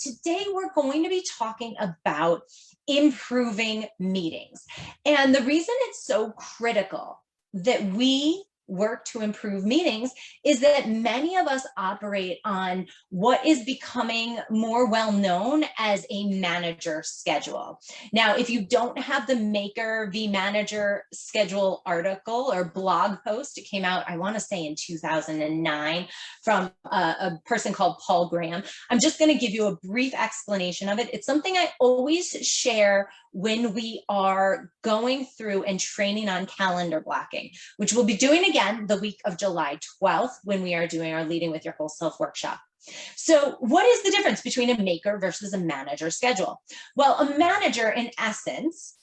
today we're going to be talking about improving meetings. And the reason it's so critical that we work to improve meetings is that many of us operate on what is becoming more well known as a manager schedule. Now, if you don't have the Maker v. Manager schedule article or blog post, it came out, I want to say in 2009 from a person called Paul Graham. I'm just going to give you a brief explanation of it. It's something I always share when we are going through and training on calendar blocking, which we'll be doing again the week of July 12th when we are doing our Leading with Your Whole Self workshop. So what is the difference between a maker versus a manager schedule? Well, a manager, in essence,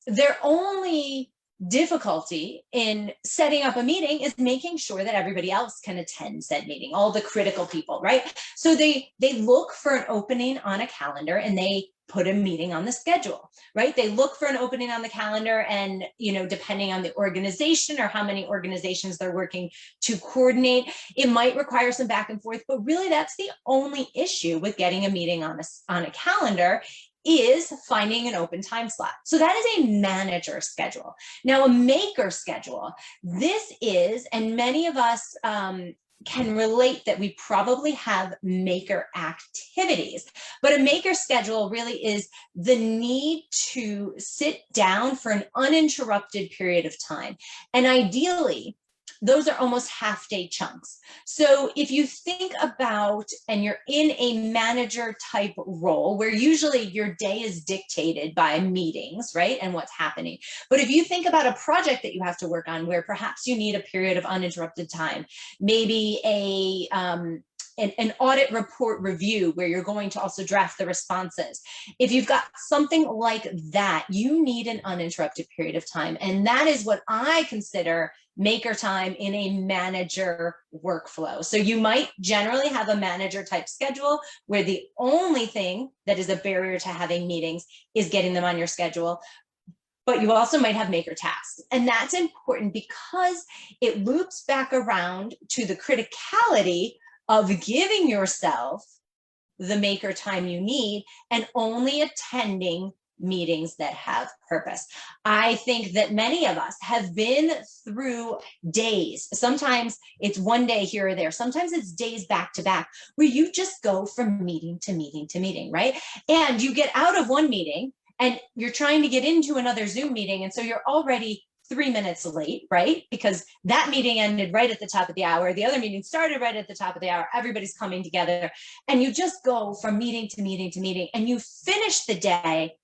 their only difficulty in setting up a meeting is making sure that everybody else can attend said meeting, all the critical people, right? So they look for an opening on a calendar and they put a meeting on the schedule, right? They look for an opening on the calendar, and, you know, depending on the organization or how many organizations they're working to coordinate, it might require some back and forth, but really that's the only issue with getting a meeting on a calendar, is finding an open time slot. So that is a manager schedule. Now, a maker schedule, this is, and many of us can relate that we probably have maker activities, but a maker schedule really is the need to sit down for an uninterrupted period of time. And ideally, those are almost half-day chunks. So if you think about, and you're in a manager type role where usually your day is dictated by meetings, right, and what's happening. But if you think about a project that you have to work on where perhaps you need a period of uninterrupted time, maybe an audit report review where you're going to also draft the responses. If you've got something like that, you need an uninterrupted period of time. And that is what I consider maker time in a manager workflow. So you might generally have a manager type schedule where the only thing that is a barrier to having meetings is getting them on your schedule. But you also might have maker tasks. And that's important because it loops back around to the criticality of giving yourself the maker time you need and only attending meetings that have purpose. I think that many of us have been through days. Sometimes it's one day here or there. Sometimes it's days back to back where you just go from meeting to meeting to meeting, right? And you get out of one meeting and you're trying to get into another Zoom meeting. And so you're already 3 minutes late, right? Because that meeting ended right at the top of the hour. The other meeting started right at the top of the hour. Everybody's coming together and you just go from meeting to meeting to meeting and you finish the day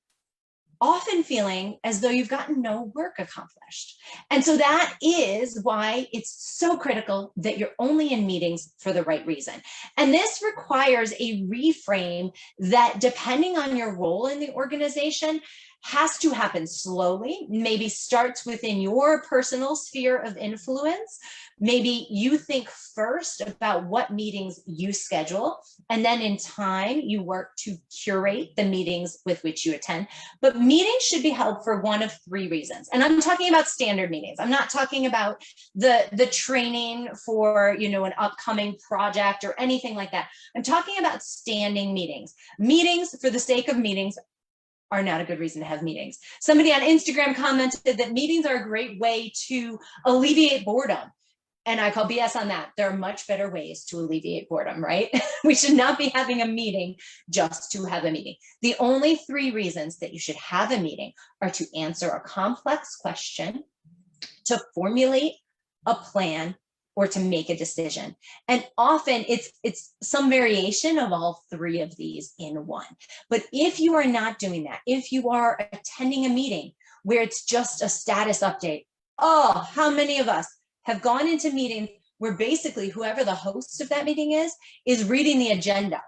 often feeling as though you've gotten no work accomplished. And so that is why it's so critical that you're only in meetings for the right reason. And this requires a reframe that, depending on your role in the organization, has to happen slowly, maybe starts within your personal sphere of influence. Maybe you think first about what meetings you schedule, and then in time you work to curate the meetings with which you attend. But meetings should be held for one of three reasons. And I'm talking about standard meetings. I'm not talking about the training for, you know, an upcoming project or anything like that. I'm talking about standing meetings. Meetings for the sake of meetings are not a good reason to have meetings. Somebody on Instagram commented that meetings are a great way to alleviate boredom. And I call BS on that. There are much better ways to alleviate boredom, right? We should not be having a meeting just to have a meeting. The only three reasons that you should have a meeting are to answer a complex question, to formulate a plan, or to make a decision. And often it's some variation of all three of these in one. But if you are not doing that, if you are attending a meeting where it's just a status update, oh, how many of us have gone into meetings where basically whoever the host of that meeting is reading the agenda,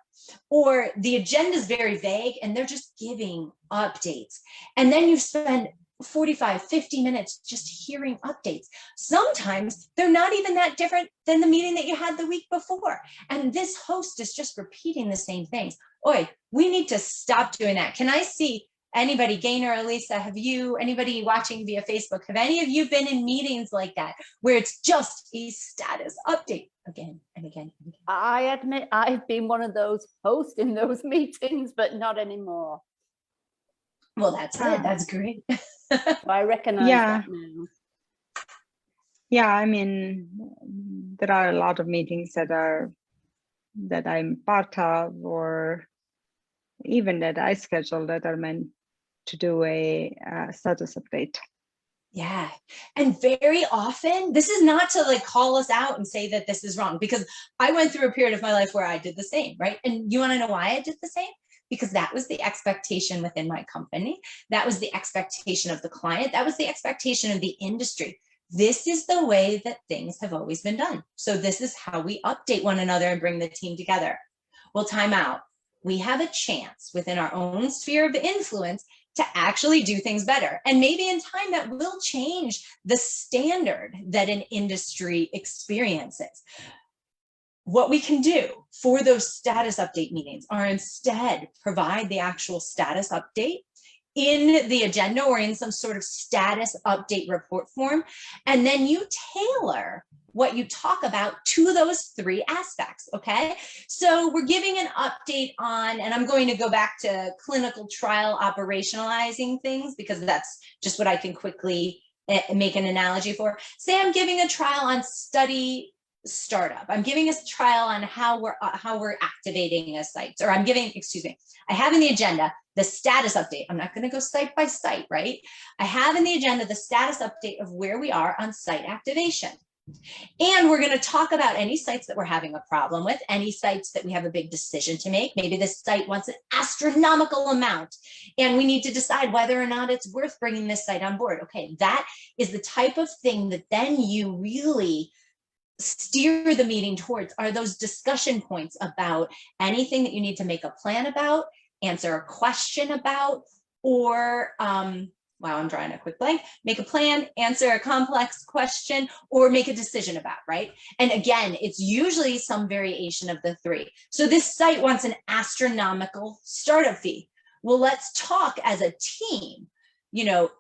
or the agenda is very vague and they're just giving updates. And then you spend 45, 50 minutes just hearing updates. Sometimes they're not even that different than the meeting that you had the week before. And this host is just repeating the same things. Oi, we need to stop doing that. Can I see Anybody, Gaynor, Elisa, anybody watching via Facebook, have any of you been in meetings like that, where it's just a status update again and again and again? I admit I've been one of those hosting those meetings, but not anymore. Well, that's good. That's great. So I recognize that now. Yeah, I mean, there are a lot of meetings that I'm part of, or even that I schedule, that are meant to do a status update. Yeah. And very often, this is not to like call us out and say that this is wrong, because I went through a period of my life where I did the same, right? And you want to know why I did the same? Because that was the expectation within my company. That was the expectation of the client. That was the expectation of the industry. This is the way that things have always been done. So this is how we update one another and bring the team together. Well, time out. We have a chance within our own sphere of influence to actually do things better. And maybe in time that will change the standard that an industry experiences. What we can do for those status update meetings are instead provide the actual status update in the agenda or in some sort of status update report form. And then you tailor what you talk about to those three aspects, okay? So we're giving an update on, and I'm going to go back to clinical trial operationalizing things, because that's just what I can quickly make an analogy for. Say I'm giving a trial on study startup. I'm giving a trial on how we're activating a site, or I'm giving, excuse me, I have in the agenda the status update. I'm not going to go site by site, right? I have in the agenda the status update of where we are on site activation. And we're going to talk about any sites that we're having a problem with, any sites that we have a big decision to make. Maybe this site wants an astronomical amount, and we need to decide whether or not it's worth bringing this site on board. Okay, that is the type of thing that then you really steer the meeting towards, are those discussion points about anything that you need to make a plan about, answer a question about, or wow, I'm drawing a quick blank, make a plan, answer a complex question, or make a decision about, right? And again, it's usually some variation of the three. So this site wants an astronomical startup fee. Well, let's talk as a team, you know,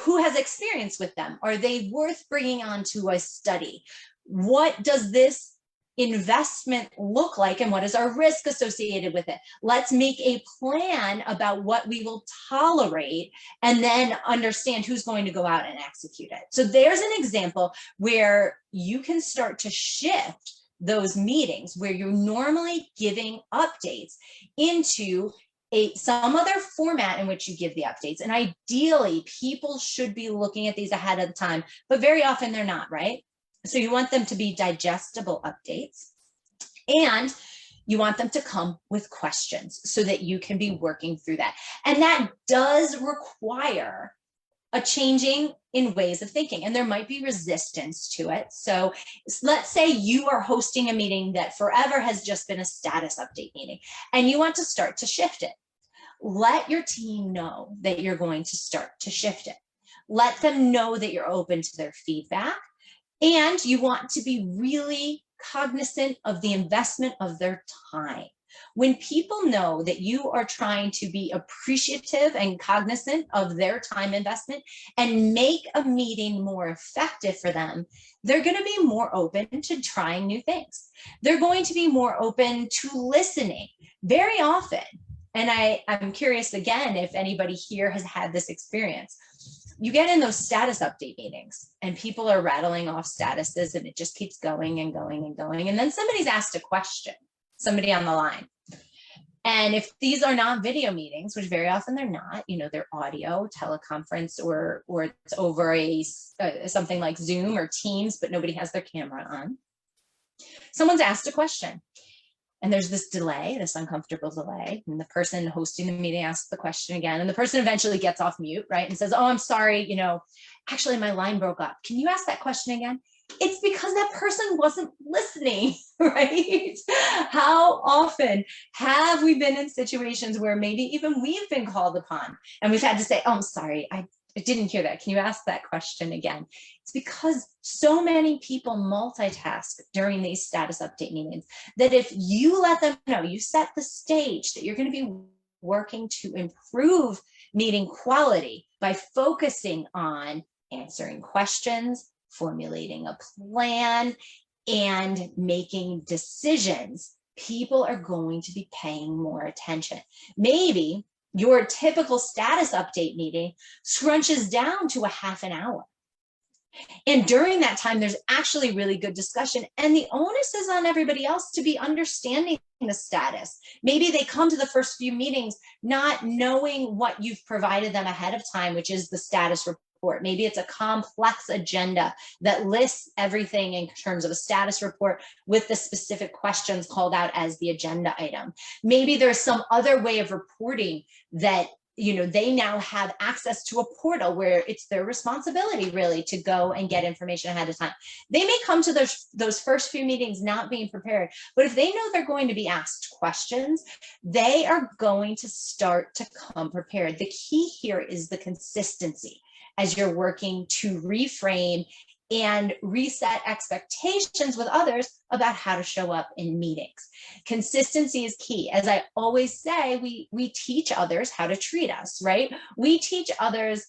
who has experience with them? Are they worth bringing onto a study? What does this investment look like, and what is our risk associated with it? Let's make a plan about what we will tolerate, and then understand who's going to go out and execute it. So there's an example where you can start to shift those meetings where you're normally giving updates into some other format in which you give the updates. And ideally, people should be looking at these ahead of time, but very often they're not, right? So you want them to be digestible updates, and you want them to come with questions so that you can be working through that. And that does require a changing in ways of thinking, and there might be resistance to it. So let's say you are hosting a meeting that forever has just been a status update meeting, and you want to start to shift it. Let your team know that you're going to start to shift it. Let them know that you're open to their feedback. And you want to be really cognizant of the investment of their time. When people know that you are trying to be appreciative and cognizant of their time investment and make a meeting more effective for them, they're going to be more open to trying new things. They're going to be more open to listening. Very often, and I'm curious again if anybody here has had this experience, you get in those status update meetings and people are rattling off statuses, and it just keeps going and going and going. And then somebody's asked a question, somebody on the line. And if these are not video meetings, which very often they're not, you know, they're audio, teleconference, or it's over something like Zoom or Teams, but nobody has their camera on. Someone's asked a question. And there's this delay, this uncomfortable delay. And the person hosting the meeting asks the question again. And the person eventually gets off mute, right? And says, oh, I'm sorry, you know, actually my line broke up. Can you ask that question again? It's because that person wasn't listening, right? How often have we been in situations where maybe even we've been called upon and we've had to say, oh, I'm sorry, I didn't hear that. Can you ask that question again? It's because so many people multitask during these status update meetings that if you let them know, you set the stage that you're going to be working to improve meeting quality by focusing on answering questions, formulating a plan, and making decisions, people are going to be paying more attention. Maybe your typical status update meeting scrunches down to a half an hour. And during that time, there's actually really good discussion. And the onus is on everybody else to be understanding the status. Maybe they come to the first few meetings not knowing what you've provided them ahead of time, which is the status report. Maybe it's a complex agenda that lists everything in terms of a status report with the specific questions called out as the agenda item. Maybe there's some other way of reporting that they now have access to a portal where it's their responsibility really to go and get information ahead of time. They may come to those first few meetings not being prepared, but if they know they're going to be asked questions, they are going to start to come prepared. The key here is the consistency as you're working to reframe and reset expectations with others about how to show up in meetings. Consistency is key. As I always say, we teach others how to treat us, right? We teach others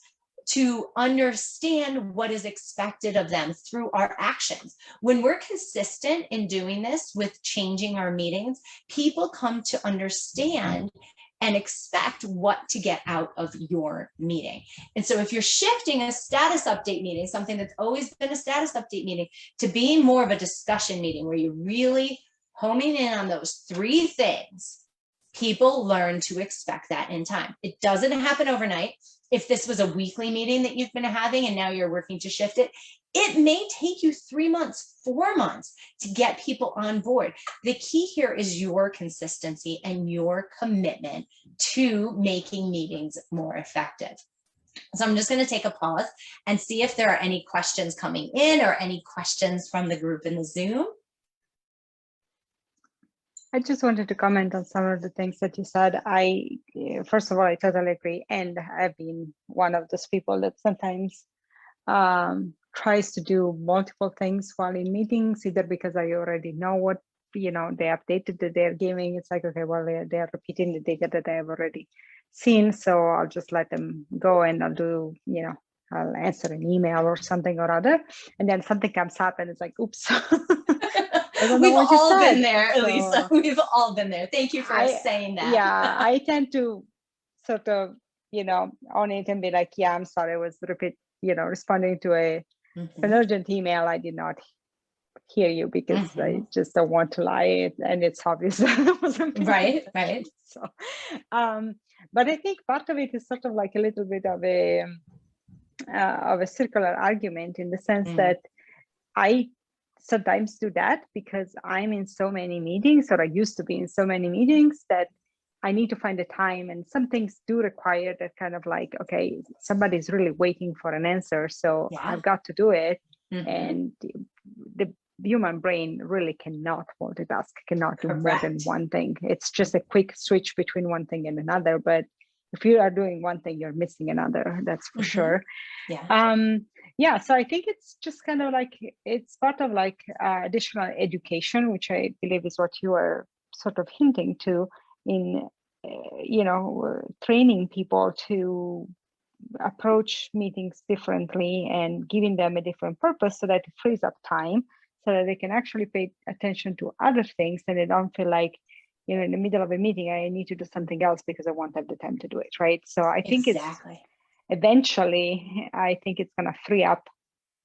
to understand what is expected of them through our actions. When we're consistent in doing this with changing our meetings, people come to understand and expect what to get out of your meeting. And so if you're shifting a status update meeting, something that's always been a status update meeting, to being more of a discussion meeting where you're really homing in on those three things, people learn to expect that in time. It doesn't happen overnight. If this was a weekly meeting that you've been having and now you're working to shift it, it may take you 3 months, 4 months to get people on board. The key here is your consistency and your commitment to making meetings more effective. So I'm just going to take a pause and see if there are any questions coming in or any questions from the group in the Zoom. I just wanted to comment on some of the things that you said. First of all, I totally agree. And I've been one of those people that sometimes tries to do multiple things while in meetings, either because I already know what, they updated that they're giving. It's like, okay, well, they're repeating the data that I have already seen. So I'll just let them go and I'll do, I'll answer an email or something or other. And then something comes up and it's like, oops. We've all been there, Elisa. We've all been there. Thank you for saying that. Yeah, I tend to sort of, own it and be like, yeah, I'm sorry, I was responding to an urgent email. I did not hear you because I just don't want to lie, and it's obvious. Right. So, but I think part of it is sort of like a little bit of a circular argument in the sense that I sometimes do that because I'm in so many meetings, or I used to be in so many meetings, that I need to find a time, and some things do require that kind of like, okay, somebody's really waiting for an answer, so I've got to do it. And the human brain really cannot multitask, cannot do more than one thing. It's just a quick switch between one thing and another, but if you are doing one thing, you're missing another, that's for sure. So I think it's just kind of like, it's part of like additional education, which I believe is what you are sort of hinting to in, training people to approach meetings differently and giving them a different purpose so that it frees up time so that they can actually pay attention to other things and they don't feel like, in the middle of a meeting, I need to do something else because I won't have the time to do it, right? So I think it's eventually, I think it's going to free up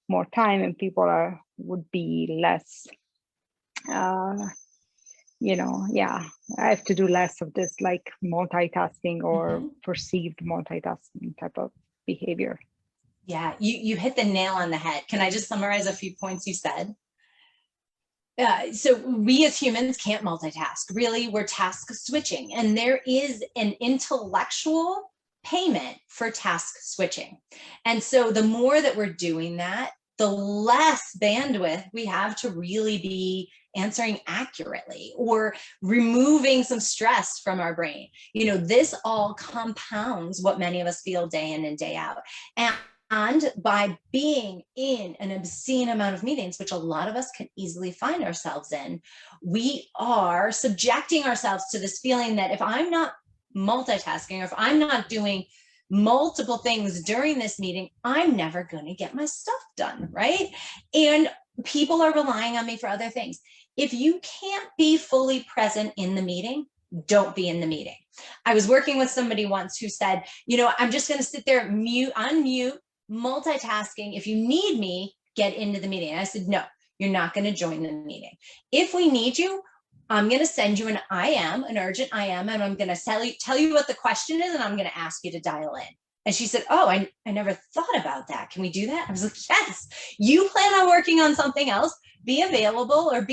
more time and people would be less, I have to do less of this like multitasking or perceived multitasking type of behavior. Yeah, you hit the nail on the head. Can I just summarize a few points you said? So we as humans can't multitask. Really, we're task switching, and there is an intellectual payment for task switching. And so the more that we're doing that, the less bandwidth we have to really be answering accurately or removing some stress from our brain. This all compounds what many of us feel day in and day out. And by being in an obscene amount of meetings, which a lot of us can easily find ourselves in, we are subjecting ourselves to this feeling that if I'm not multitasking, or if I'm not doing multiple things during this meeting, I'm never going to get my stuff done, right? And people are relying on me for other things. If you can't be fully present in the meeting, don't be in the meeting. I was working with somebody once who said, I'm just going to sit there, unmute, multitasking. If you need me, get into the meeting. And I said, no, you're not going to join the meeting. If we need you, I'm going to send you an urgent IM, and I'm going to tell you what the question is, and I'm going to ask you to dial in. And she said, oh, I never thought about that. Can we do that? I was like, yes, you plan on working on something else, be available, or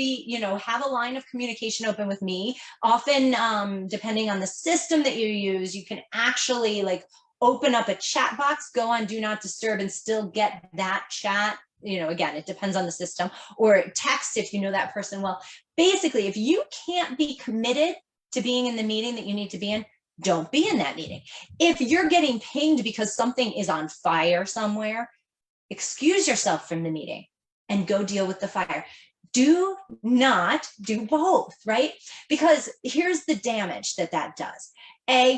have a line of communication open with me. Often, depending on the system that you use, you can actually open up a chat box, go on do not disturb, and still get that chat. Again, it depends on the system, or text if you know that person well. Basically, if you can't be committed to being in the meeting that you need to be in, don't be in that meeting. If you're getting pinged because something is on fire somewhere, excuse yourself from the meeting and go deal with the fire. Do not do both, right? Because here's the damage that does.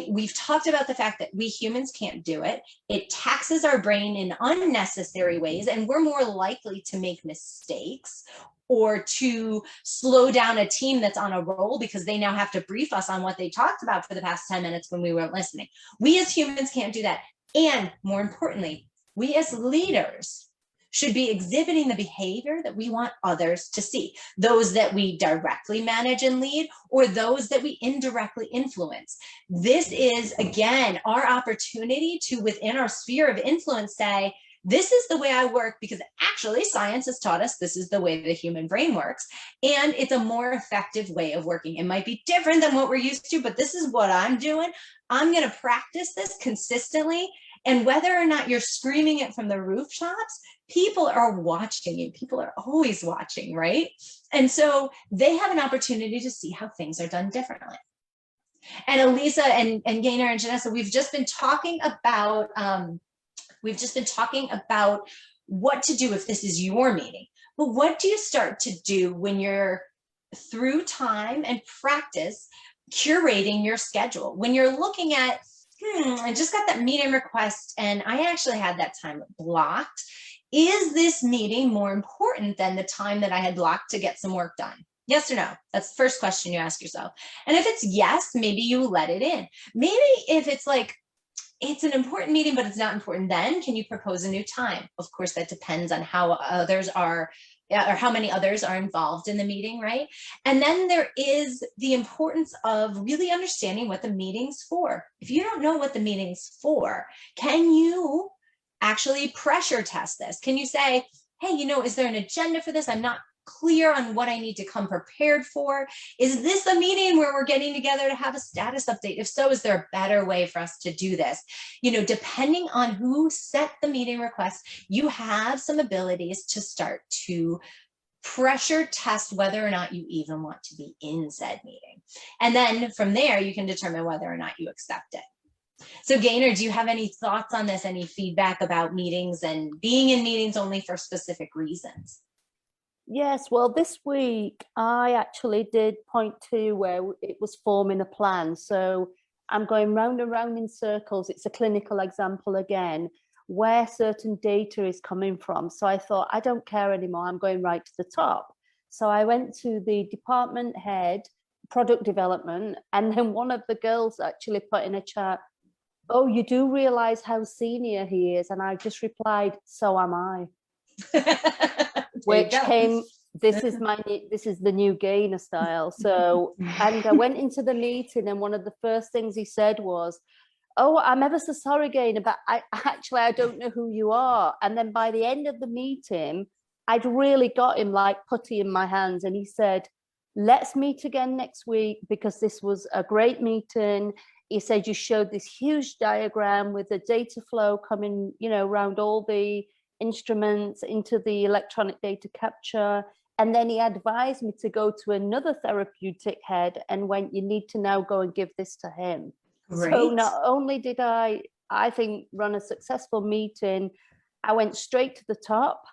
We've talked about the fact that we humans can't do it. It taxes our brain in unnecessary ways, and we're more likely to make mistakes or to slow down a team that's on a roll because they now have to brief us on what they talked about for the past 10 minutes when we weren't listening. We as humans can't do that. And more importantly, we as leaders should be exhibiting the behavior that we want others to see, those that we directly manage and lead, or those that we indirectly influence. This is, again, our opportunity to, within our sphere of influence, say, this is the way I work, because actually science has taught us this is the way the human brain works, and it's a more effective way of working. It might be different than what we're used to, but this is what I'm doing. I'm going to practice this consistently. And whether or not you're screaming it from the rooftops, people are watching you. People are always watching, right? And so they have an opportunity to see how things are done differently. And Elisa and Gaynor and Janessa, we've just been talking about what to do if this is your meeting. But what do you start to do when you're through time and practice curating your schedule? When you're looking at, I just got that meeting request and I actually had that time blocked. Is this meeting more important than the time that I had blocked to get some work done? Yes or no? That's the first question you ask yourself. And if it's yes, maybe you let it in. Maybe if it's it's an important meeting, but it's not important, then can you propose a new time? Of course, that depends on how others are, or how many others are involved in the meeting, right? And then there is the importance of really understanding what the meeting's for. If you don't know what the meeting's for, can you actually pressure test this? Can you say, hey, is there an agenda for this? I'm not clear on what I need to come prepared for. Is this a meeting where we're getting together to have a status update? If so, is there a better way for us to do this? Depending on who set the meeting request, you have some abilities to start to pressure test whether or not you even want to be in said meeting. And then from there, you can determine whether or not you accept it. So Gaynor, do you have any thoughts on this? Any feedback about meetings and being in meetings only for specific reasons? Yes, well, this week I actually did point to where it was forming a plan. So I'm going round and round in circles. It's a clinical example again, where certain data is coming from. So I thought, I don't care anymore. I'm going right to the top. So I went to the department head, product development, and then one of the girls actually put in a chat, oh, you do realize how senior he is? And I just replied, so am I. Which came, this is the new Gaynor style. So, and I went into the meeting and one of the first things he said was, oh, I'm ever so sorry, Gaynor, but I don't know who you are. And then by the end of the meeting, I'd really got him like putty in my hands. And he said, let's meet again next week because this was a great meeting. He said, you showed this huge diagram with the data flow coming, around all the instruments into the electronic data capture. And then he advised me to go to another therapeutic head and went, you need to now go and give this to him. Great. So not only did I think, run a successful meeting, I went straight to the top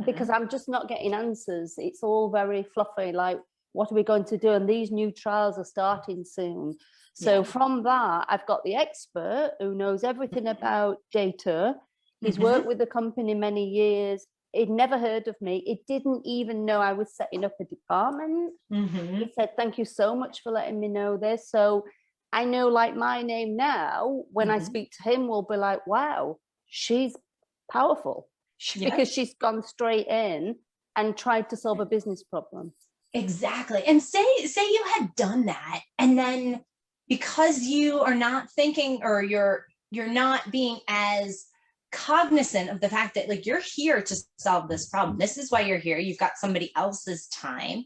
because I'm just not getting answers. It's all very fluffy, like, what are we going to do? And these new trials are starting soon. So Yeah. from that, I've got the expert who knows everything about data. He's worked with the company many years. He'd never heard of me. He didn't even know I was setting up a department. He said, thank you so much for letting me know this. So I know, like, my name now, when I speak to him, will be like, wow, she's powerful. Because she's gone straight in and tried to solve a business problem. Exactly. And say you had done that, and then because you are not thinking, or you're not being as cognizant of the fact that, like, you're here to solve this problem. This is why you're here. You've got somebody else's time.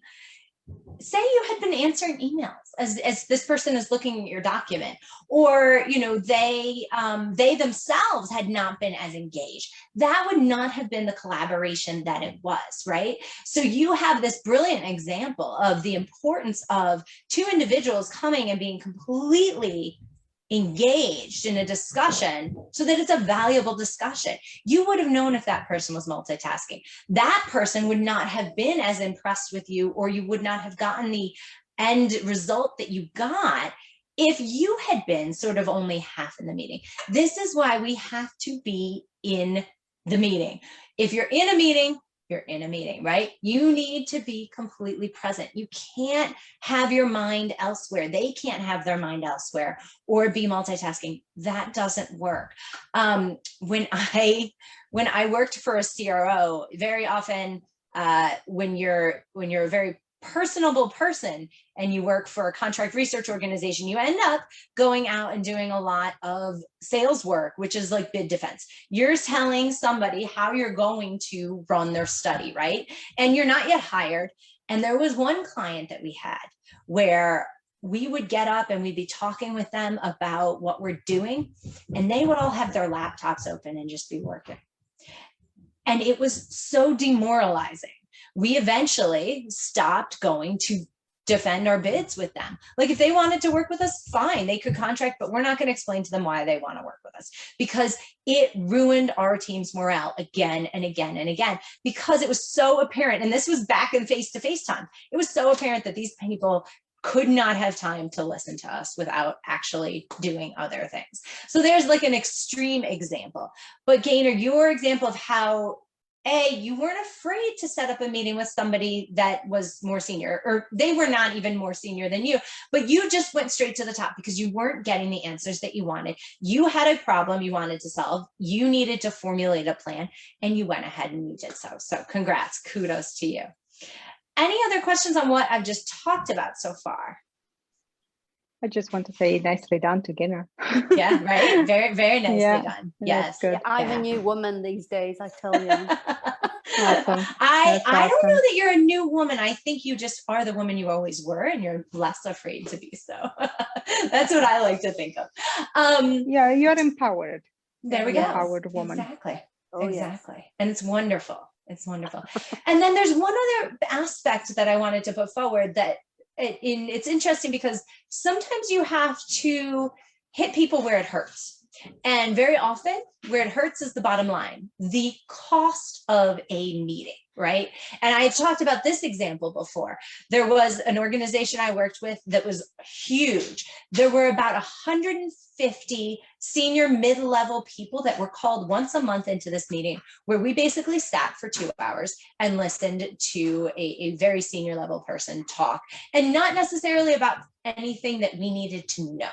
Say you had been answering emails as this person is looking at your document, or, you know, they themselves had not been as engaged. That would not have been the collaboration that it was, right? So you have this brilliant example of the importance of two individuals coming and being completely engaged in a discussion so that it's a valuable discussion. You would have known if that person was multitasking. That person would not have been as impressed with you, or you would not have gotten the end result that you got if you had been sort of only half in the meeting. This is why we have to be in the meeting. If you're in a meeting, you're in a meeting, right? You need to be completely present. You can't have your mind elsewhere. They can't have their mind elsewhere or be multitasking. That doesn't work. When I worked for a CRO, very often when you're a very personable person and you work for a contract research organization, you end up going out and doing a lot of sales work, which is like bid defense. You're telling somebody how you're going to run their study, right? And you're not yet hired. And there was one client that we had where we would get up and we'd be talking with them about what we're doing, and they would all have their laptops open and just be working. And it was so demoralizing. We eventually stopped going to defend our bids with them. Like, if they wanted to work with us, fine, they could contract, but we're not going to explain to them why they want to work with us, because it ruined our team's morale again and again and again, because it was so apparent. And this was back in face-to-face time. It was so apparent that these people could not have time to listen to us without actually doing other things. So there's like an extreme example. But Gaynor, your example of how you weren't afraid to set up a meeting with somebody that was more senior, or they were not even more senior than you, but you just went straight to the top because you weren't getting the answers that you wanted. You had a problem you wanted to solve. You needed to formulate a plan, and you went ahead and you did so. So congrats, kudos to you. Any other questions on what I've just talked about so far? I just want to say nicely done to Gaynor. Yeah, right. Very, very nicely done. Yes. Good. Yeah, I'm a new woman these days, I tell you. Awesome. I don't know awesome. that you're a new woman. I think you just are the woman you always were, and you're less afraid to be so. That's what I like to think of. Yeah, you're empowered. There we You're go. an empowered woman. Exactly. Oh, Exactly. yes. And it's wonderful. It's wonderful. And then there's one other aspect that I wanted to put forward, that it's interesting because sometimes you have to hit people where it hurts. And very often where it hurts is the bottom line, the cost of a meeting, right? And I've talked about this example before. There was an organization I worked with that was huge. There were about 150 senior mid-level people that were called once a month into this meeting, where we basically sat for 2 hours and listened to a very senior level person talk, and not necessarily about anything that we needed to know.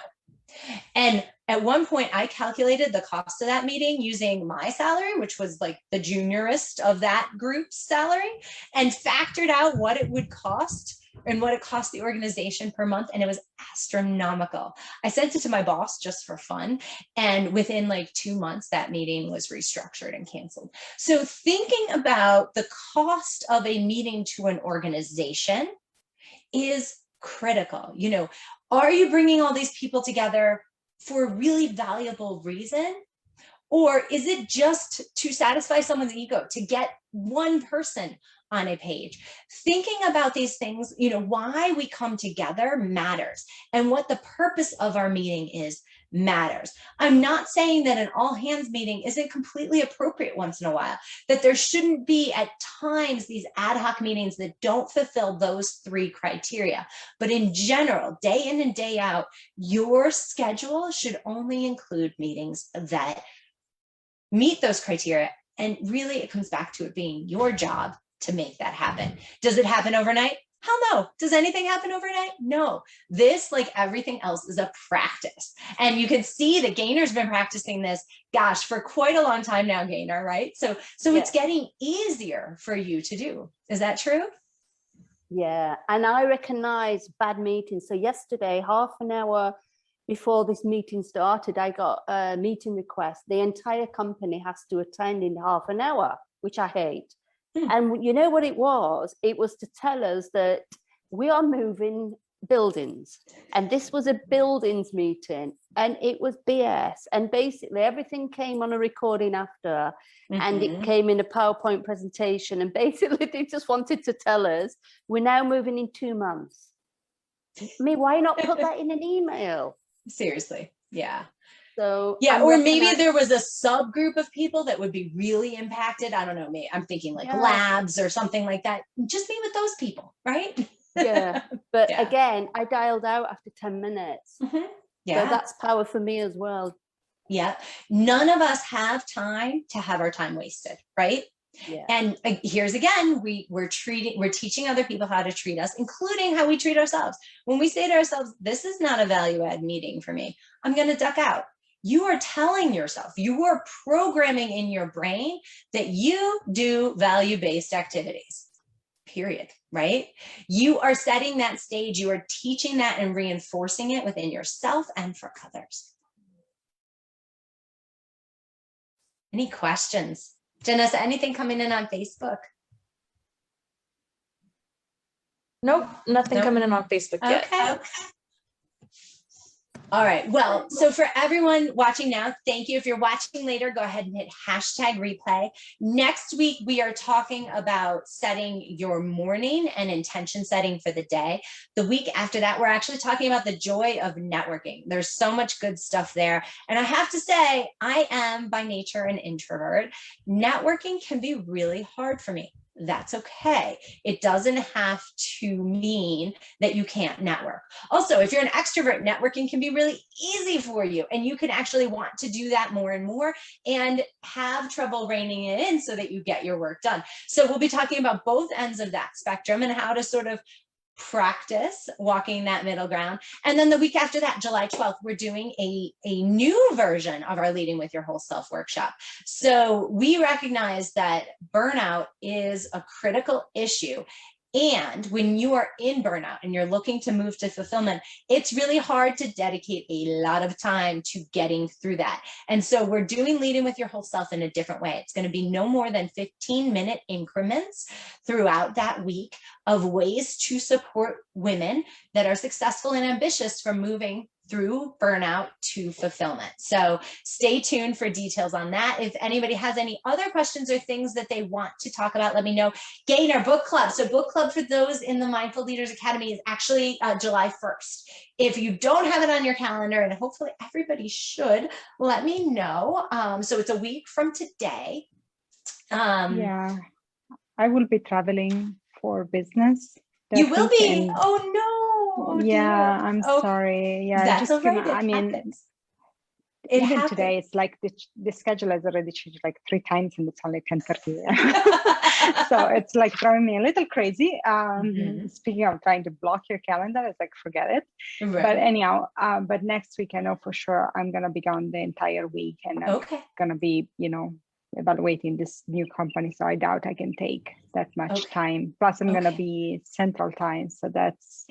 And at one point I calculated the cost of that meeting using my salary, which was like the juniorest of that group's salary, and factored out what it would cost and what it cost the organization per month. And it was astronomical. I sent it to my boss just for fun. And within like 2 months, that meeting was restructured and canceled. So thinking about the cost of a meeting to an organization is critical. You know, are you bringing all these people together for a really valuable reason? Or is it just to satisfy someone's ego, to get one person on a page? Thinking about these things, why we come together matters, and what the purpose of our meeting is matters. I'm not saying that an all hands meeting isn't completely appropriate once in a while, that there shouldn't be at times these ad hoc meetings that don't fulfill those 3 criteria. But in general, day in and day out, your schedule should only include meetings that meet those criteria. And really, it comes back to it being your job to make that happen. Does it happen overnight? Hell no. Does anything happen overnight? No. This, like everything else, is a practice. And you can see that Gainer's been practicing this, gosh, for quite a long time now, Gainer, right? So it's getting easier for you to do. Is that true? Yeah. And I recognize bad meetings. So yesterday, half an hour before this meeting started, I got a meeting request. The entire company has to attend in half an hour, which I hate. And you know what it was? It was to tell us that we are moving buildings. And this was a buildings meeting, and it was BS. And basically everything came on a recording after, and it came in a PowerPoint presentation. And basically they just wanted to tell us we're now moving in 2 months. I mean, why not put that in an email? Seriously. Yeah. So yeah, or maybe there was a subgroup of people that would be really impacted. I don't know. Maybe I'm thinking like labs or something like that. Just meet with those people, right? Yeah. But again, I dialed out after 10 minutes. Yeah. So that's power for me as well. Yeah. None of us have time to have our time wasted, right? Yeah. And here's again, we're teaching other people how to treat us, including how we treat ourselves. When we say to ourselves, this is not a value add meeting for me, I'm going to duck out. You are telling yourself, you are programming in your brain that you do value-based activities, period, right? You are setting that stage, you are teaching that and reinforcing it within yourself and for others. Any questions? Janessa, anything coming in on Facebook? Nope, nothing coming in on Facebook yet. Okay. All right. Well, so for everyone watching now, thank you. If you're watching later, go ahead and hit #replay. Next week, we are talking about setting your morning and intention setting for the day. The week after that, we're actually talking about the joy of networking. There's so much good stuff there. And I have to say, I am by nature an introvert. Networking can be really hard for me. That's okay. It doesn't have to mean that you can't network. Also, if you're an extrovert, networking can be really easy for you, and you can actually want to do that more and more and have trouble reining it in so that you get your work done. So we'll be talking about both ends of that spectrum and how to sort of practice walking that middle ground. And then the week after that, July 12th, we're doing a new version of our Leading with Your Whole Self workshop. So we recognize that burnout is a critical issue. And when you are in burnout and you're looking to move to fulfillment, it's really hard to dedicate a lot of time to getting through that. And so we're doing Leading with Your Whole Self in a different way. It's going to be no more than 15-minute increments throughout that week of ways to support women that are successful and ambitious from moving through burnout to fulfillment. So stay tuned for details on that. If anybody has any other questions or things that they want to talk about, let me know. Gainer book club. So book club for those in the Mindful Leaders Academy is actually July 1st. If you don't have it on your calendar, and hopefully everybody should, let me know. So it's a week from today. Yeah, I will be traveling for business. You will be? Oh no. Oh, yeah, dear. I'm sorry. Yeah, that's just right. I mean, even today it's like the schedule has already changed like 3 times, and it's only 10:30. So it's like driving me a little crazy. Speaking of trying to block your calendar, it's like forget it. Right. But anyhow, but next week I know for sure I'm gonna be gone the entire week, and I'm gonna be, evaluating this new company. So I doubt I can take that much time. Plus I'm gonna be Central Time, so that's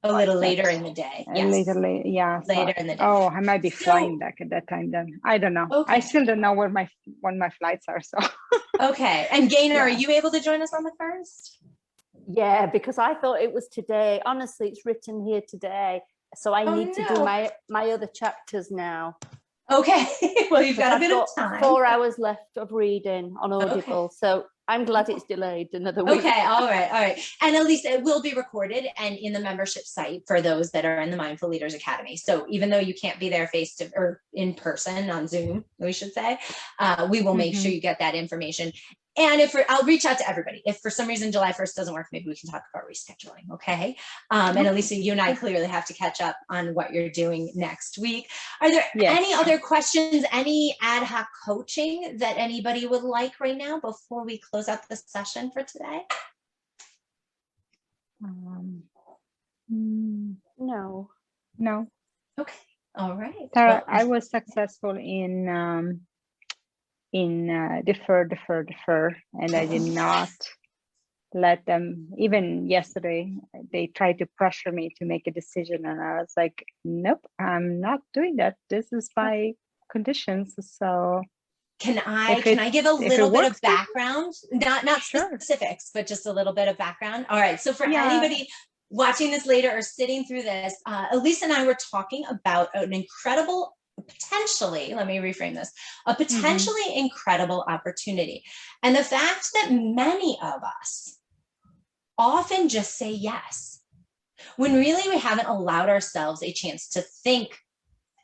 a little later in the day. Yes. Later in the day. Oh, I might be flying back at that time then. I don't know. I still don't know when my flights are. So okay. And Gainer, are you able to join us on the 1st? Yeah, because I thought it was today. Honestly, it's written here today. So I need to do my other chapters now. Okay. Well, you've 'Cause got a I've bit of got time. 4 hours left of reading on Audible, so I'm glad it's delayed another week. Okay, all right. And at least it will be recorded and in the membership site for those that are in the Mindful Leaders Academy. So even though you can't be there face to or in person on Zoom, we should say, we will make sure you get that information. And I'll reach out to everybody. If for some reason July 1st doesn't work, maybe we can talk about rescheduling, okay? And Elisa, you and I clearly have to catch up on what you're doing next week. Are there any other questions, any ad hoc coaching that anybody would like right now before we close out the session for today? No. Okay, all right. Tara, Well, I was successful in defer, and I did not let them. Even yesterday, they tried to pressure me to make a decision, and I was like, nope, I'm not doing that. This is my conditions. So can I give a little bit of background? Not Sure. specifics, but just a little bit of background. All right. So for anybody watching this later or sitting through this, Elisa and I were talking about an incredible, potentially, let me reframe this, a potentially incredible opportunity. And the fact that many of us often just say yes, when really we haven't allowed ourselves a chance to think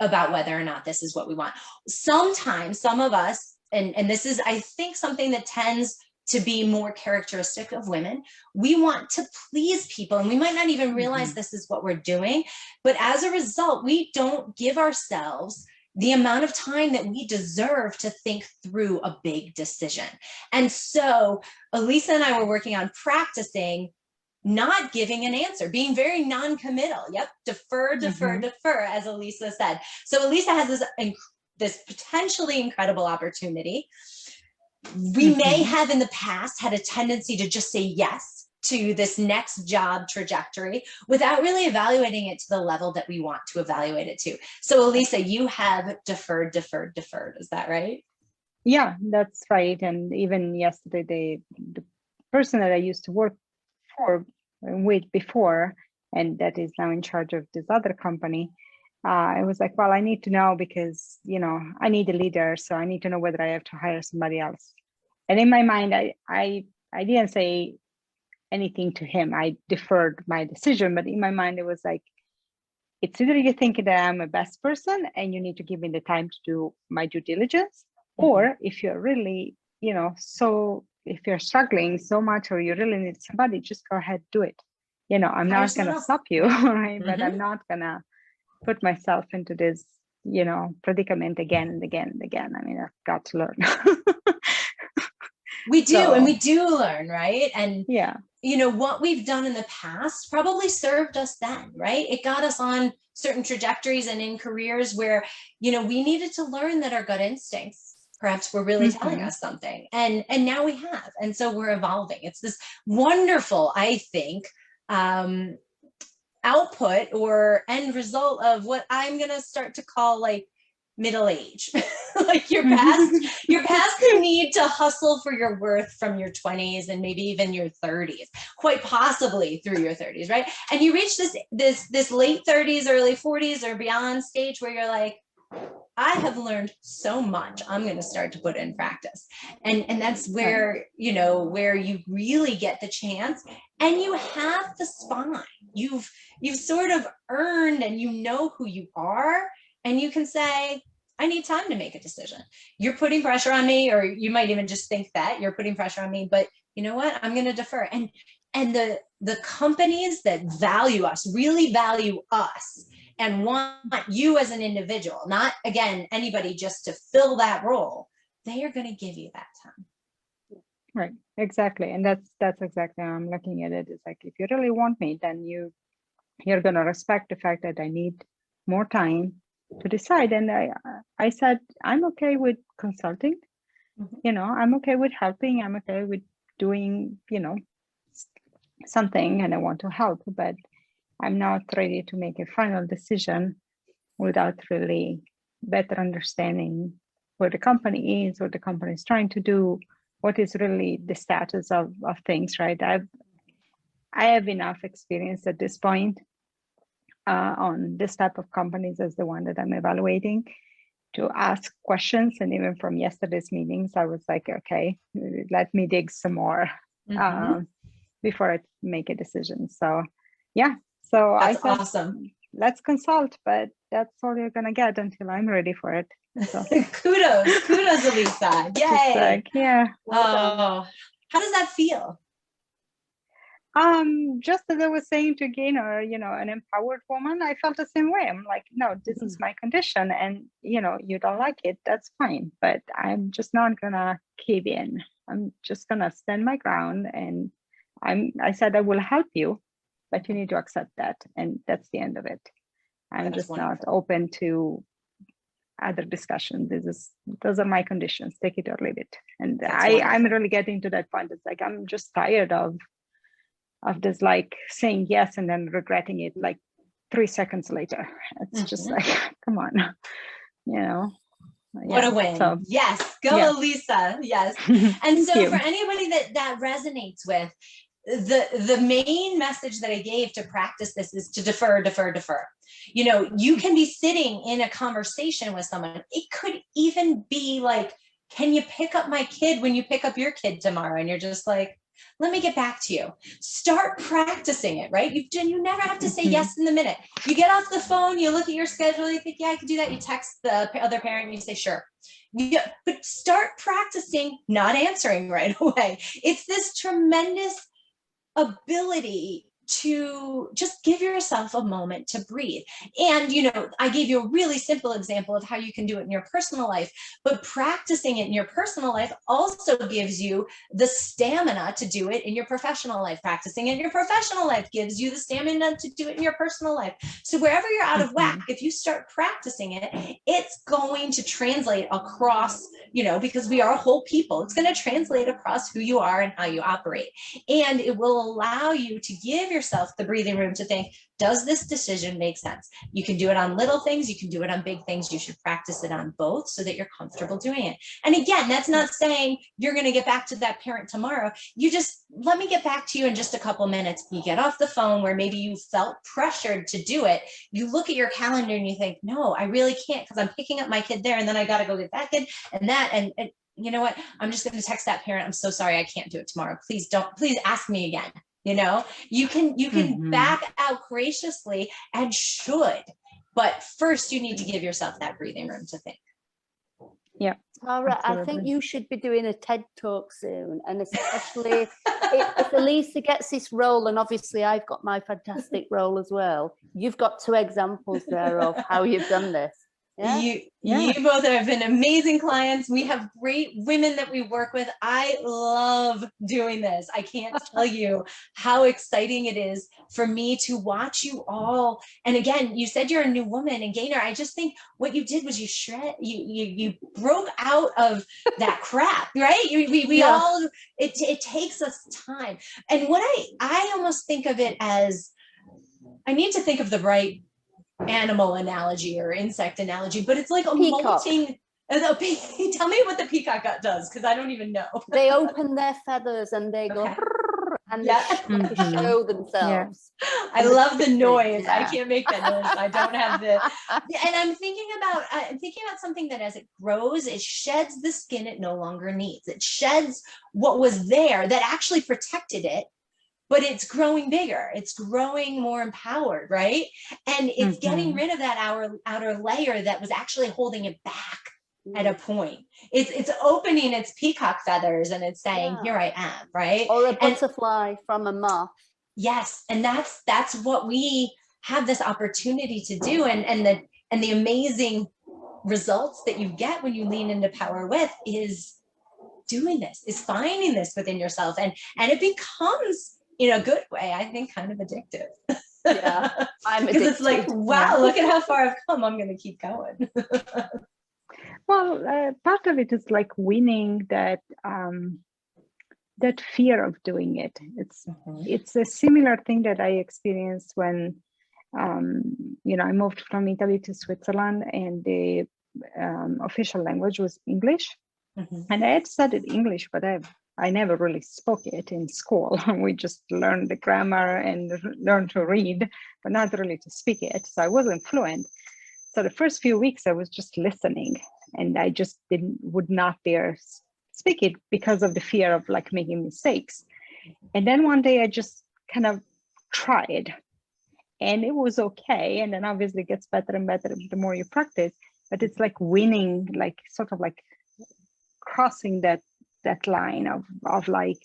about whether or not this is what we want. Sometimes some of us, and this is, I think, something that tends to be more characteristic of women, we want to please people and we might not even realize this is what we're doing. But as a result, we don't give ourselves the amount of time that we deserve to think through a big decision. And so Elisa and I were working on practicing not giving an answer, being very non-committal. Yep, defer, as Elisa said. So Elisa has this potentially incredible opportunity. We may have in the past had a tendency to just say yes to this next job trajectory without really evaluating it to the level that we want to evaluate it to. So Elisa, you have deferred. Is that right? Yeah, that's right. And even yesterday, the person that I used to work with before, and that is now in charge of this other company, I was like, well, I need to know because, I need a leader. So I need to know whether I have to hire somebody else. And in my mind, I didn't say anything to him. I deferred my decision, but in my mind, it was like, it's either you think that I'm a best person and you need to give me the time to do my due diligence, or if you're really, so if you're struggling so much or you really need somebody, just go ahead, do it. I'm not going to stop you, right? But I'm not going to put myself into this, predicament again and again and again. I mean, I've got to learn. We do, and we do learn, right? And yeah, what we've done in the past probably served us then, right? It got us on certain trajectories and in careers where, we needed to learn that our gut instincts perhaps were really telling us something. And now we have. And so we're evolving. It's this wonderful, I think, output or end result of what I'm going to start to call like middle age. Like you're past the need to hustle for your worth from your 20s and maybe even your 30s, quite possibly through your 30s, right? And you reach this late 30s, early 40s or beyond stage where you're like, I have learned so much. I'm going to start to put in practice. And that's where, where you really get the chance and you have the spine. You've sort of earned and you know who you are and you can say, I need time to make a decision. You're putting pressure on me, or you might even just think that you're putting pressure on me, but you know what? I'm going to defer. And the companies that value us, really value us, and want you as an individual, not again, anybody just to fill that role, they are going to give you that time. Right, exactly. And that's exactly how I'm looking at it. It's like, if you really want me, then you're going to respect the fact that I need more time to decide. And I said, I'm okay with consulting, I'm okay with helping, I'm okay with doing, something, and I want to help, but I'm not ready to make a final decision without really better understanding where the company is, what the company is trying to do, what is really the status of things, right? I have enough experience at this point on this type of companies as the one that I'm evaluating ask questions. And even from yesterday's meetings, I was like, okay, let me dig some more before I make a decision. So yeah, so That's I said, awesome. let's consult, but that's all you're gonna get until I'm ready for it. So kudos, Elisa. Yay. it's like, yeah. Oh, how does that feel? Just as I was saying to Gaynor, an empowered woman, I felt the same way. I'm like, no, this is my condition, and you don't like it, that's fine, but I'm just not gonna cave in. I'm just gonna stand my ground, and I said I will help you, but you need to accept that, and that's the end of it. I'm That's just wonderful. not open to other discussion. Those are my conditions, take it or leave it. And I'm really getting to that point. It's like, I'm just tired of this, like saying yes and then regretting it like 3 seconds later. It's just like, come on, What a win. So, yes, go Elisa. Yes. And so for anybody that resonates with, the main message that I gave to practice this is to defer. You can be sitting in a conversation with someone. It could even be like, can you pick up my kid when you pick up your kid tomorrow? And you're just like, let me get back to you. Start practicing it, right? You never have to say yes in the minute. You get off the phone, you look at your schedule, you think, yeah, I could do that. You text the other parent and you say, sure. But start practicing not answering right away. It's this tremendous ability to just give yourself a moment to breathe. And, I gave you a really simple example of how you can do it in your personal life, but practicing it in your personal life also gives you the stamina to do it in your professional life. Practicing it in your professional life gives you the stamina to do it in your personal life. So wherever you're out of whack, if you start practicing it, it's going to translate across, because we are a whole people, it's going to translate across who you are and how you operate. And it will allow you to give yourself the breathing room to think, does this decision make sense? You can do it on little things, you can do it on big things. You should practice it on both so that you're comfortable doing it. And again, that's not saying you're going to get back to that parent tomorrow. You just, let me get back to you in just a couple minutes. You get off the phone where maybe you felt pressured to do it. You look at your calendar and you think, no, I really can't, because I'm picking up my kid there and then I got to go get that kid and that. And you know what? I'm just going to text that parent. I'm so sorry, I can't do it tomorrow. Please ask me again. You can back out graciously and should, but first you need to give yourself that breathing room to think. Yeah. Tara, I think you should be doing a TED talk soon, and especially if Elisa gets this role, and obviously I've got my fantastic role as well. You've got 2 examples there of how you've done this. Yeah? You both have been amazing clients. We have great women that we work with. I love doing this. I can't tell you how exciting it is for me to watch you all. And again, you said you're a new woman, and Gaynor, I just think what you did was you broke out of that crap, right? We all, it takes us time. And what I almost think of it as, I need to think of the right animal analogy or insect analogy, but it's like a peacock. molting. Tell me what the peacock does, because I don't even know. They open their feathers and they go, and they show themselves. I love the noise. I can't make that noise. I don't have the. And I'm thinking about something that as it grows, it sheds the skin it no longer needs. It sheds what was there that actually protected it. But it's growing bigger, it's growing more empowered, right? And it's getting rid of that outer layer that was actually holding it back at a point. It's opening its peacock feathers and it's saying, here I am, right? Or a butterfly from a moth. Yes, and that's what we have this opportunity to do, and the amazing results that you get when you lean into power with is doing this, is finding this within yourself, and it becomes, in a good way, I think, kind of addictive. Yeah, I'm addicted. Because it's like, wow, look at how far I've come. I'm going to keep going. Well, part of it is like winning that that fear of doing it. It's a similar thing that I experienced when I moved from Italy to Switzerland, and the official language was English. And I had studied English, but I never really spoke it in school. We just learned the grammar and learned to read, but not really to speak it. So I wasn't fluent. So the first few weeks I was just listening, and I just would not dare speak it because of the fear of like making mistakes. And then one day I just kind of tried, and it was okay. And then obviously it gets better and better the more you practice, but it's like winning, like sort of like crossing that line of like,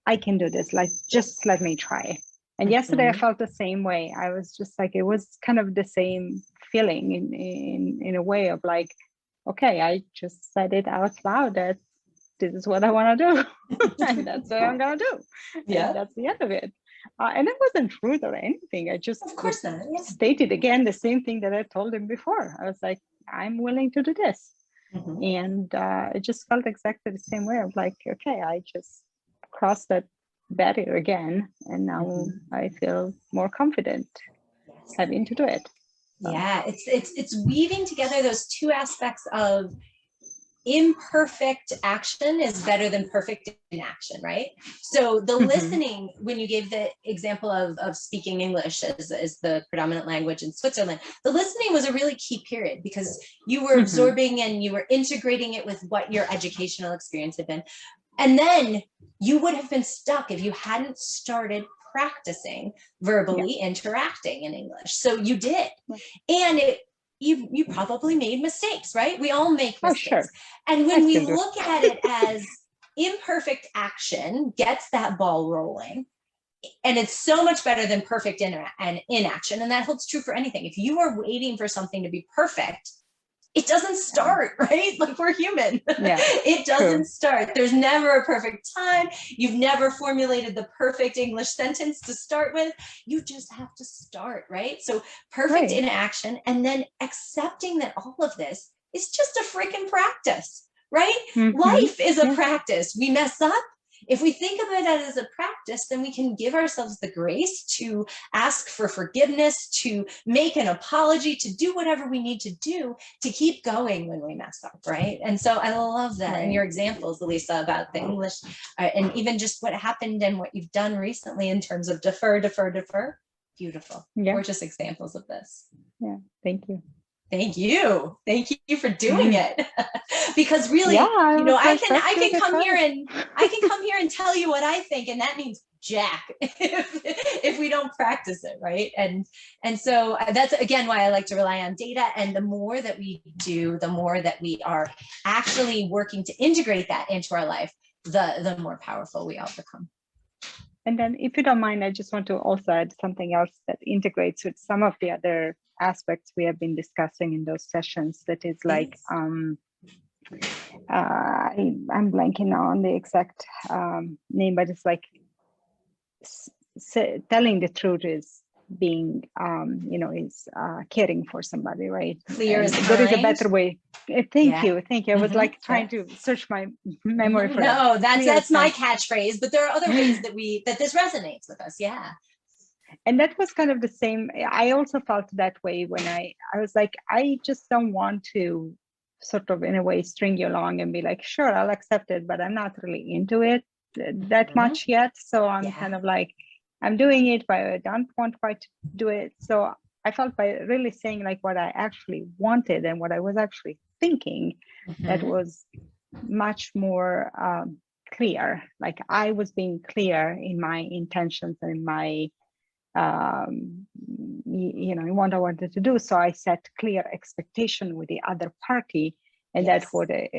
I can do this, like just let me try. And yesterday I felt the same way. I was just like, it was kind of the same feeling in a way of like, okay, I just said it out loud that this is what I want to do. And that's what I'm gonna do. Yeah. And that's the end of it. And it wasn't rude or anything. I just Of course not. Yeah. stated again the same thing that I told him before. I was like, I'm willing to do this. And it just felt exactly the same way of like, okay, I just crossed that barrier again, and now I feel more confident having to do it. So. Yeah, it's weaving together those two aspects of imperfect action is better than perfect inaction, right? So the listening, when you gave the example of speaking English as the predominant language in Switzerland, the listening was a really key period because you were absorbing and you were integrating it with what your educational experience had been. And then you would have been stuck if you hadn't started practicing verbally interacting in English. So you did. And you probably made mistakes, right? We all make mistakes. Oh, sure. And when we look at it as imperfect action gets that ball rolling, and it's so much better than perfect inaction. And that holds true for anything. If you are waiting for something to be perfect, it doesn't start, right? Like, we're human. It doesn't start. There's never a perfect time. You've never formulated the perfect English sentence to start with. You just have to start, right? So perfect in action, and then accepting that all of this is just a freaking practice, right? Life is a practice. We mess up. If we think of it as a practice, then we can give ourselves the grace to ask for forgiveness, to make an apology, to do whatever we need to do to keep going when we mess up, right? And so I love that. And your examples, Elisa, about the English, and even just what happened and what you've done recently in terms of defer. Beautiful. Gorgeous examples of this. Yeah, thank you. Thank you. Thank you for doing it. Because really, I can come here and tell you what I think, and that means jack if we don't practice it, right? And so that's again why I like to rely on data. And the more that we do, the more that we are actually working to integrate that into our life, the more powerful we all become. And then, if you don't mind, I just want to also add something else that integrates with some of the other aspects we have been discussing in those sessions. That is like, I'm blanking now on the exact name, but it's like telling the truth is being, is caring for somebody, right? Clear as there is a better way. Thank you. I was like trying to search my memory for no, that's my catchphrase, but there are other ways that this resonates with us. Yeah. And that was kind of the same. I also felt that way when I was like, I just don't want to sort of in a way string you along and be like, sure, I'll accept it, but I'm not really into it that much yet. So I'm kind of like, I'm doing it, but I don't want quite to do it. So I felt by really saying like what I actually wanted and what I was actually thinking, that was much more clear. Like I was being clear in my intentions and in my in what I wanted to do. So I set clear expectation with the other party, and that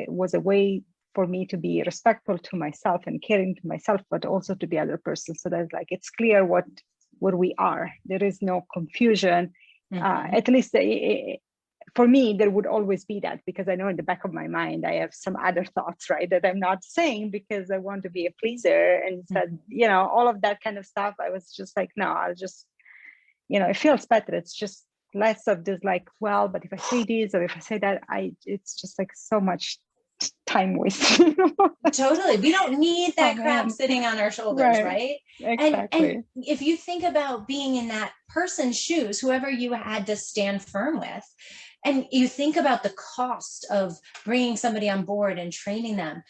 was a way for me to be respectful to myself and caring to myself, but also to the other person. So that's like, it's clear what we are. There is no confusion. At least for me, there would always be that, because I know in the back of my mind, I have some other thoughts, right, that I'm not saying because I want to be a pleaser and said, all of that kind of stuff. I was just like, no, I'll just, it feels better. It's just less of this like, well, but if I say this or if I say that, it's just like so much time wasted. Totally. We don't need that crap sitting on our shoulders, right? Exactly. And if you think about being in that person's shoes, whoever you had to stand firm with, and you think about the cost of bringing somebody on board and training them,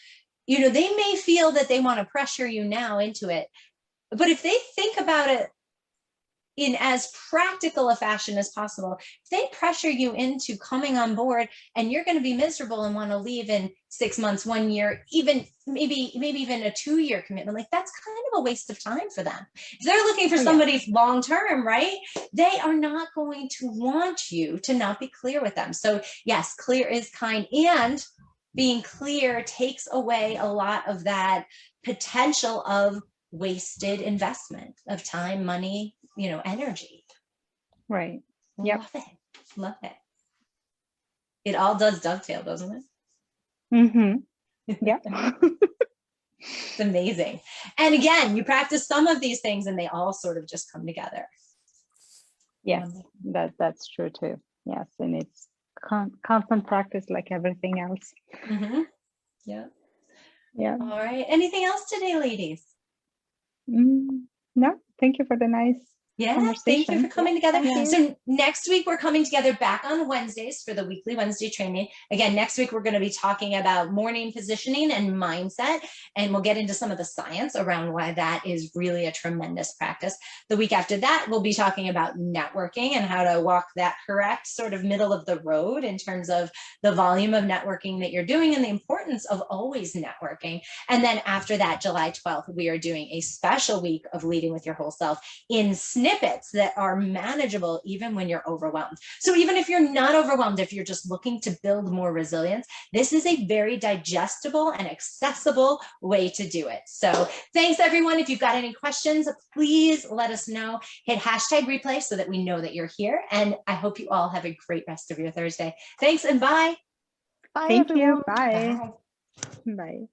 they may feel that they want to pressure you now into it. But if they think about it in as practical a fashion as possible. If they pressure you into coming on board and you're going to be miserable and want to leave in 6 months, 1 year, even maybe even a 2-year commitment, like that's kind of a waste of time for them. If they're looking for somebody long term, right, they are not going to want you to not be clear with them. So yes, clear is kind, and being clear takes away a lot of that potential of wasted investment of time, money, energy. Right. Yep. Love it. Love it. It all does dovetail, doesn't it? Mm-hmm. Yeah. It's amazing. And again, you practice some of these things and they all sort of just come together. Yes, that's true too. Yes, and it's constant practice like everything else. Mm-hmm. Yeah. Yeah. All right. Anything else today, ladies? No, thank you for the nice Thank you for coming together. Thank you. So next week we're coming together back on Wednesdays for the weekly Wednesday training. Again, next week we're going to be talking about morning positioning and mindset, and we'll get into some of the science around why that is really a tremendous practice. The week after that, we'll be talking about networking and how to walk that correct sort of middle of the road in terms of the volume of networking that you're doing and the importance of always networking. And then after that, July 12th, we are doing a special week of leading with your whole self in snippets that are manageable even when you're overwhelmed. So even if you're not overwhelmed, if you're just looking to build more resilience, this is a very digestible and accessible way to do it. So thanks everyone. If you've got any questions, please let us know. Hit hashtag replay so that we know that you're here. And I hope you all have a great rest of your Thursday. Thanks and bye. Bye, Thank everyone. you. Bye. Bye. Bye.